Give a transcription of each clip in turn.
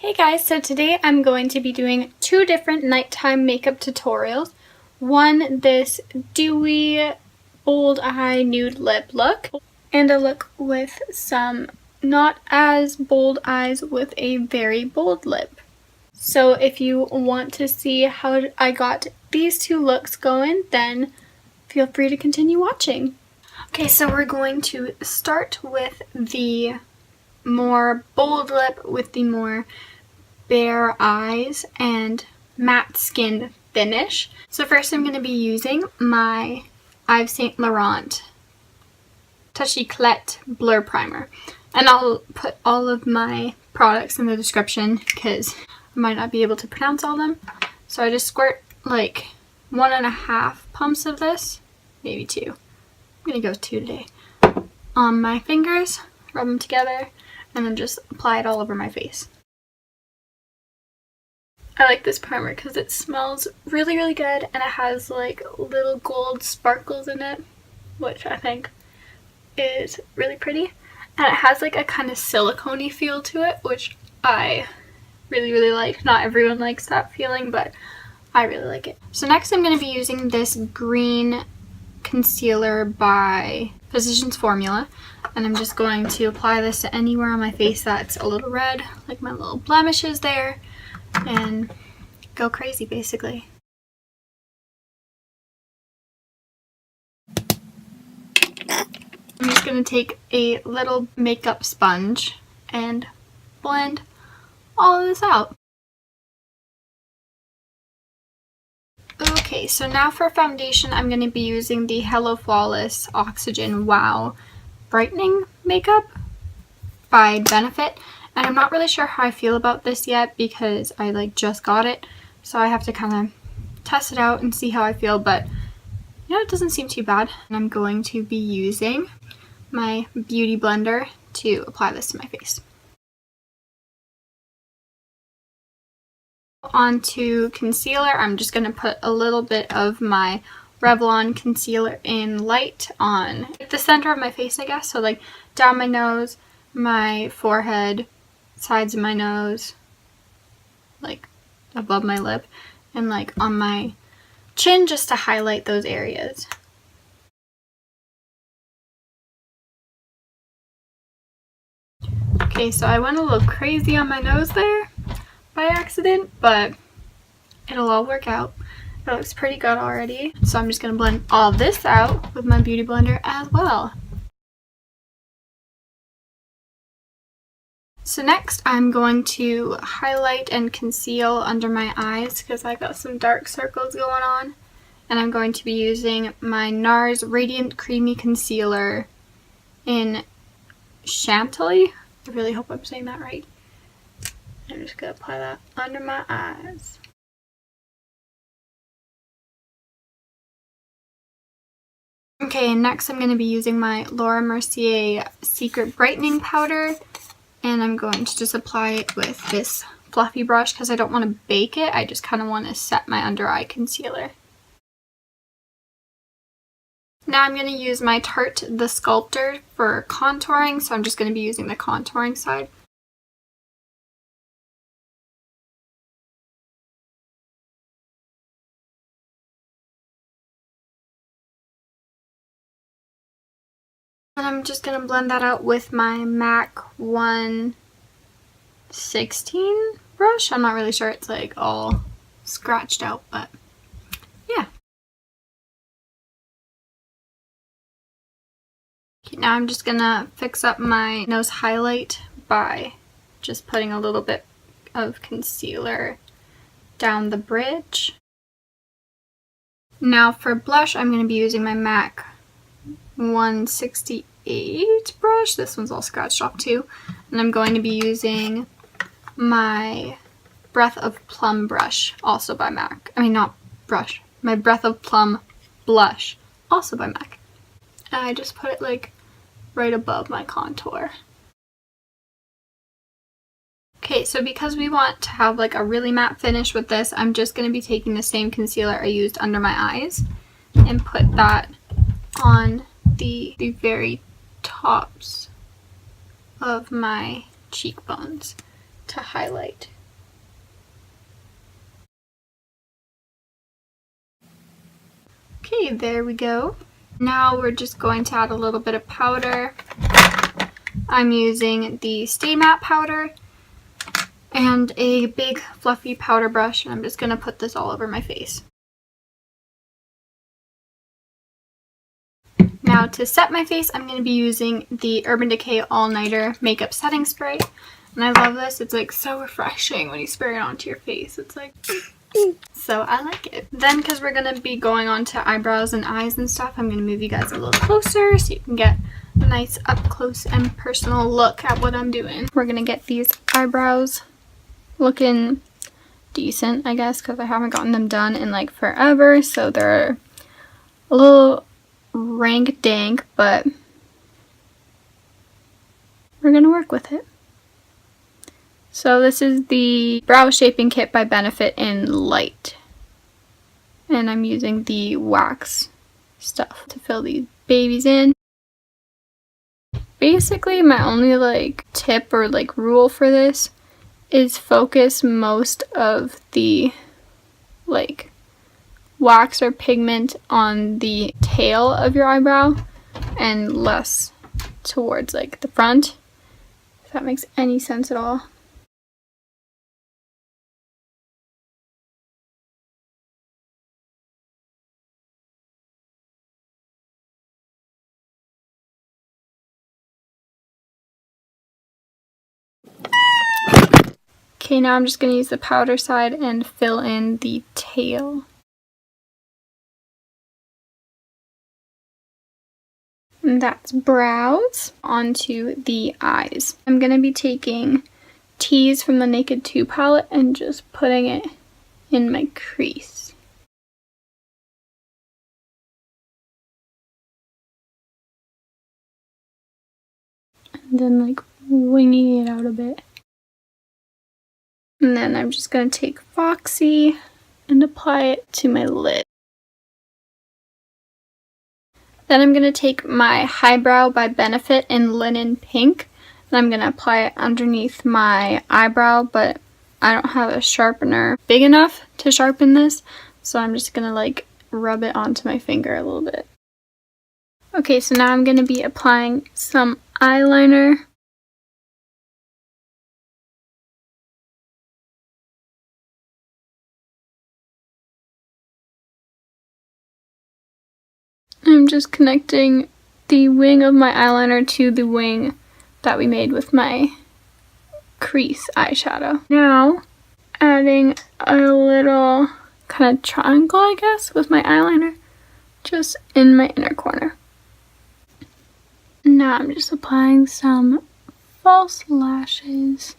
Hey guys, so today I'm going to be doing two different nighttime makeup tutorials. One, this dewy bold eye nude lip look, and a look with some not as bold eyes with a very bold lip. So if you want to see how I got these two looks going, then feel free to continue watching. Okay, so we're going to start with the more bold lip with the more bare eyes and matte skin finish. So first I'm going to be using my Yves Saint Laurent Touche Eclat Blur Primer. And I'll put all of my products in the description because I might not be able to pronounce all of them. So I just squirt like 1.5 pumps of this, maybe 2. I'm going to go with 2 today. On my fingers, rub them together, and then just apply it all over my face. I like this primer because it smells really, really good and it has like little gold sparkles in it, which I think is really pretty. And it has like a kind of silicone-y feel to it, which I really, really like. Not everyone likes that feeling, but I really like it. So next I'm going to be using this green concealer by Physicians Formula. And I'm just going to apply this to anywhere on my face that's a little red, like my little blemishes there. And go crazy basically. I'm just going to take a little makeup sponge and blend all of this out. Okay, so now for foundation I'm going to be using the Hello Flawless Oxygen Wow Brightening Makeup by Benefit. And I'm not really sure how I feel about this yet because I just got it. So I have to kind of test it out and see how I feel. But you know, it doesn't seem too bad. And I'm going to be using my beauty blender to apply this to my face. Onto concealer, I'm just going to put a little bit of my Revlon concealer in light on the center of my face, I guess. So like down my nose, my forehead, sides of my nose, like above my lip, and like on my chin just to highlight those areas. Okay, so I went a little crazy on my nose there by accident, but it'll all work out. It looks pretty good already. So I'm just going to blend all this out with my beauty blender as well. So next I'm going to highlight and conceal under my eyes because I got some dark circles going on. And I'm going to be using my Nars Radiant Creamy Concealer in Chantilly. I really hope I'm saying that right. I'm just going to apply that under my eyes. Okay, and next I'm going to be using my Laura Mercier Secret Brightening Powder. And I'm going to just apply it with this fluffy brush because I don't want to bake it. I just kind of want to set my under eye concealer. Now I'm going to use my Tarte the Sculptor for contouring. So I'm just going to be using the contouring side. And I'm just going to blend that out with my MAC 116 brush. I'm not really sure, it's like all scratched out, but yeah. Okay, now I'm just going to fix up my nose highlight by just putting a little bit of concealer down the bridge. Now for blush, I'm going to be using my MAC 168 brush. This one's all scratched off too. And I'm going to be using my Breath of Plum brush, also by MAC. I mean, not brush. My Breath of Plum blush, also by MAC. And I just put it like right above my contour. Okay, so because we want to have like a really matte finish with this, I'm just going to be taking the same concealer I used under my eyes and put that on the very tops of my cheekbones to highlight Okay, there we go. Now we're just going to add a little bit of powder. I'm using the Stay Matte powder and a big fluffy powder brush, and I'm just going to put this all over my face. Now to set my face, I'm going to be using the Urban Decay All Nighter Makeup Setting Spray. And I love this. It's like so refreshing when you spray it onto your face. It's like, so I like it. Then because we're going to be going on to eyebrows and eyes and stuff, I'm going to move you guys a little closer so you can get a nice up close and personal look at what I'm doing. We're going to get these eyebrows looking decent, I guess, because I haven't gotten them done in like forever. So they're a little rank dank, but we're gonna work with it. So this is the brow shaping kit by Benefit in Light, and I'm using the wax stuff to fill these babies in. Basically my only like tip or like rule for this is focus most of the like wax or pigment on the tail of your eyebrow and less towards like the front, if that makes any sense at all. Okay, now I'm just going to use the powder side and fill in the tail. And that's brows. Onto the eyes. I'm going to be taking Tease from the Naked 2 palette and just putting it in my crease. And then like winging it out a bit. And then I'm just going to take Foxy and apply it to my lid. Then I'm going to take my Highbrow by Benefit in Linen Pink, and I'm going to apply it underneath my eyebrow, but I don't have a sharpener big enough to sharpen this, so I'm just going to like rub it onto my finger a little bit. Okay, so now I'm going to be applying some eyeliner. I'm just connecting the wing of my eyeliner to the wing that we made with my crease eyeshadow. Now, adding a little kind of triangle, I guess, with my eyeliner, just in my inner corner. Now I'm just applying some false lashes.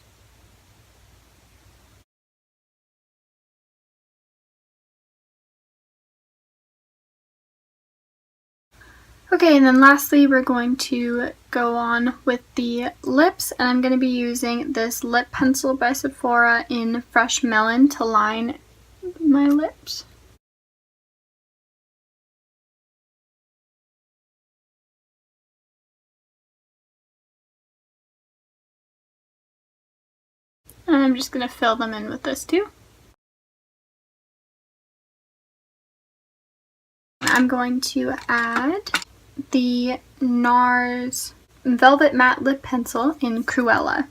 Okay, and then lastly we're going to go on with the lips, and I'm going to be using this lip pencil by Sephora in Fresh Melon to line my lips. And I'm just going to fill them in with this too. I'm going to add the Nars Velvet Matte Lip Pencil in Cruella.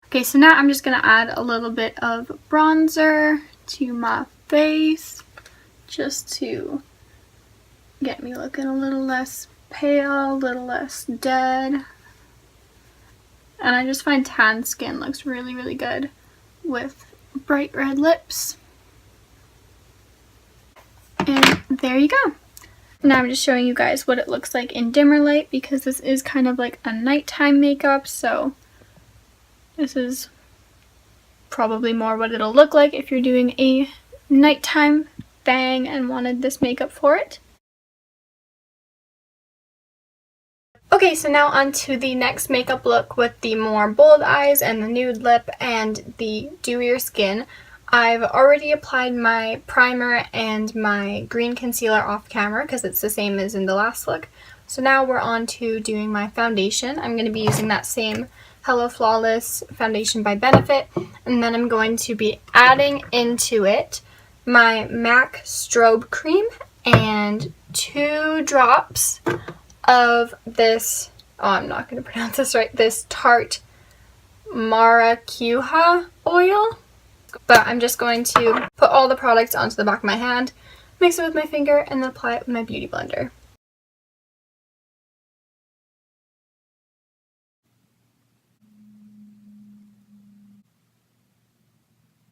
Okay, so now I'm just going to add a little bit of bronzer to my face, just to get me looking a little less pale, a little less dead. And I just find tan skin looks really, really good with bright red lips. And there you go. Now I'm just showing you guys what it looks like in dimmer light, because this is kind of like a nighttime makeup, so this is probably more what it'll look like if you're doing a nighttime bang and wanted this makeup for it. Okay, so now on to the next makeup look with the more bold eyes and the nude lip and the dewier skin. I've already applied my primer and my green concealer off camera because it's the same as in the last look. So now we're on to doing my foundation. I'm going to be using that same Hello Flawless foundation by Benefit, and then I'm going to be adding into it my MAC Strobe Cream and 2 drops of this, oh, I'm not going to pronounce this right, this Tarte Maracuja oil. But I'm just going to put all the products onto the back of my hand, mix it with my finger, and then apply it with my beauty blender.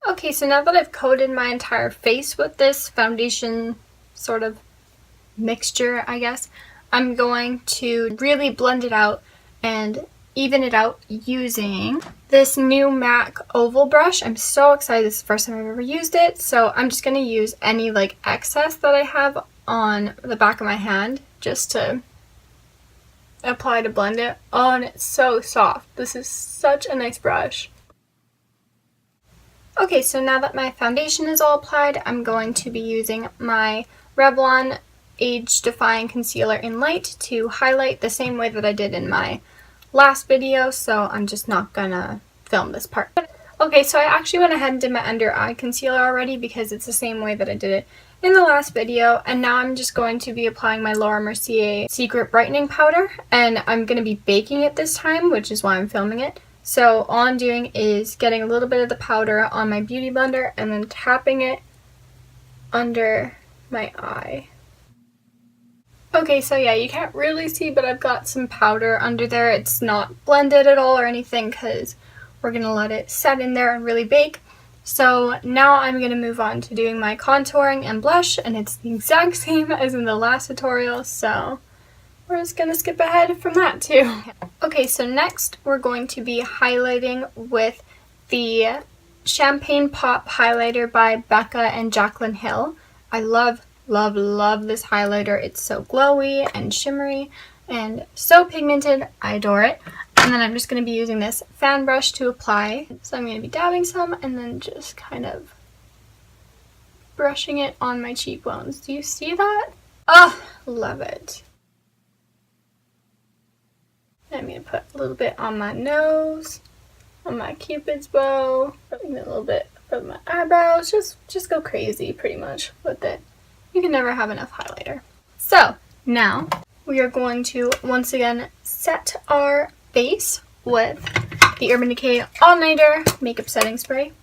Okay, so now that I've coated my entire face with this foundation sort of mixture, I guess, I'm going to really blend it out and even it out using this new MAC oval brush. I'm so excited. This is the first time I've ever used it, so I'm just going to use any like excess that I have on the back of my hand just to apply to blend it. Oh, and it's so soft. This is such a nice brush. Okay, so now that my foundation is all applied, I'm going to be using my Revlon Age Defying Concealer in Light to highlight the same way that I did in my last video, so I'm just not gonna film this part. Okay, so I actually went ahead and did my under eye concealer already because it's the same way that I did it in the last video, and now I'm just going to be applying my Laura Mercier Secret Brightening Powder, and I'm going to be baking it this time, which is why I'm filming it. So all I'm doing is getting a little bit of the powder on my beauty blender and then tapping it under my eye. Okay, so yeah, you can't really see, but I've got some powder under there. It's not blended at all or anything because we're going to let it set in there and really bake. So now I'm going to move on to doing my contouring and blush, and it's the exact same as in the last tutorial, so we're just going to skip ahead from that too. Okay, so next we're going to be highlighting with the Champagne Pop highlighter by Becca and Jaclyn Hill. I love this highlighter. It's so glowy and shimmery and so pigmented. I adore it. And then I'm just going to be using this fan brush to apply. So I'm going to be dabbing some and then just kind of brushing it on my cheekbones. Do you see that? Oh, love it. I'm going to put a little bit on my nose, on my cupid's bow, a little bit of my eyebrows. Just go crazy pretty much with it. You can never have enough highlighter. So now we are going to once again set our base with the Urban Decay All Nighter Makeup Setting Spray.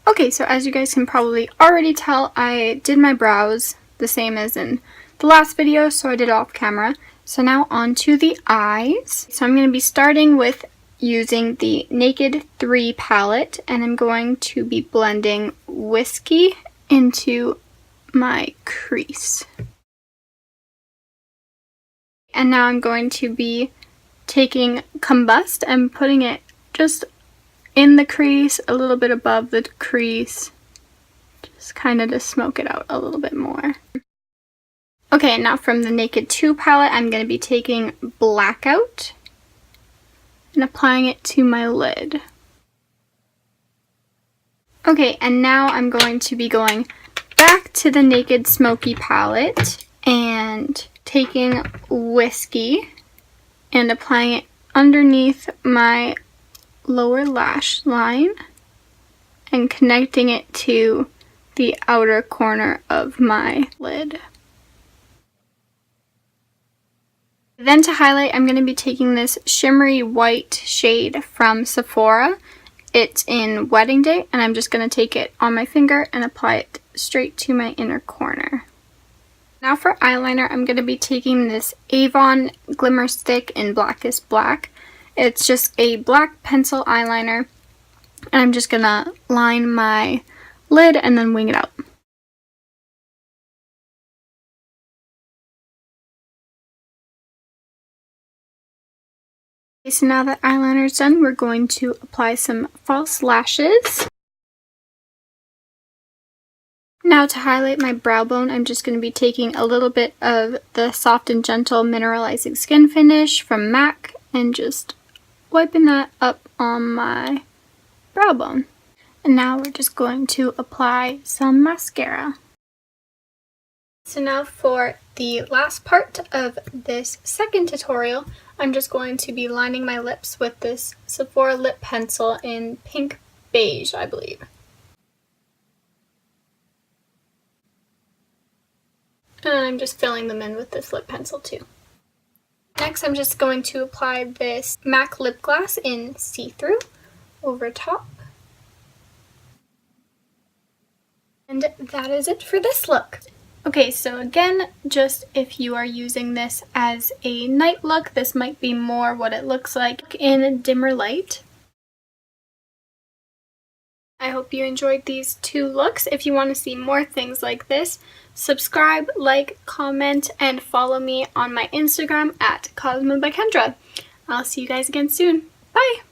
Okay, so as you guys can probably already tell, I did my brows the same as in the last video, so I did it off camera. So now on to the eyes. So I'm going to be starting with using the Naked 3 palette, and I'm going to be blending Whiskey into my crease. And now I'm going to be taking Combust and putting it just in the crease, a little bit above the crease, just kind of to smoke it out a little bit more. Okay, and now from the Naked 2 palette, I'm going to be taking Blackout and applying it to my lid. Okay, and now I'm going to be going back to the Naked Smokey palette and taking Whiskey and applying it underneath my lower lash line and connecting it to the outer corner of my lid. Then to highlight, I'm going to be taking this shimmery white shade from Sephora. It's in Wedding Day, and I'm just going to take it on my finger and apply it straight to my inner corner. Now for eyeliner, I'm going to be taking this Avon Glimmerstick in Blackest Black. It's just a black pencil eyeliner, and I'm just going to line my lid and then wing it out. Okay, so now that eyeliner is done, we're going to apply some false lashes. Now to highlight my brow bone, I'm just going to be taking a little bit of the Soft and Gentle Mineralizing Skin Finish from MAC and just wiping that up on my brow bone. And now we're just going to apply some mascara. So now for the last part of this second tutorial, I'm just going to be lining my lips with this Sephora lip pencil in pink beige, I believe. And I'm just filling them in with this lip pencil too. Next, I'm just going to apply this MAC lip gloss in See-Thru over top. And that is it for this look. Okay, so again, just if you are using this as a night look, this might be more what it looks like in dimmer light. I hope you enjoyed these two looks. If you want to see more things like this, subscribe, like, comment, and follow me on my Instagram at Cosmo by Kendra. I'll see you guys again soon. Bye!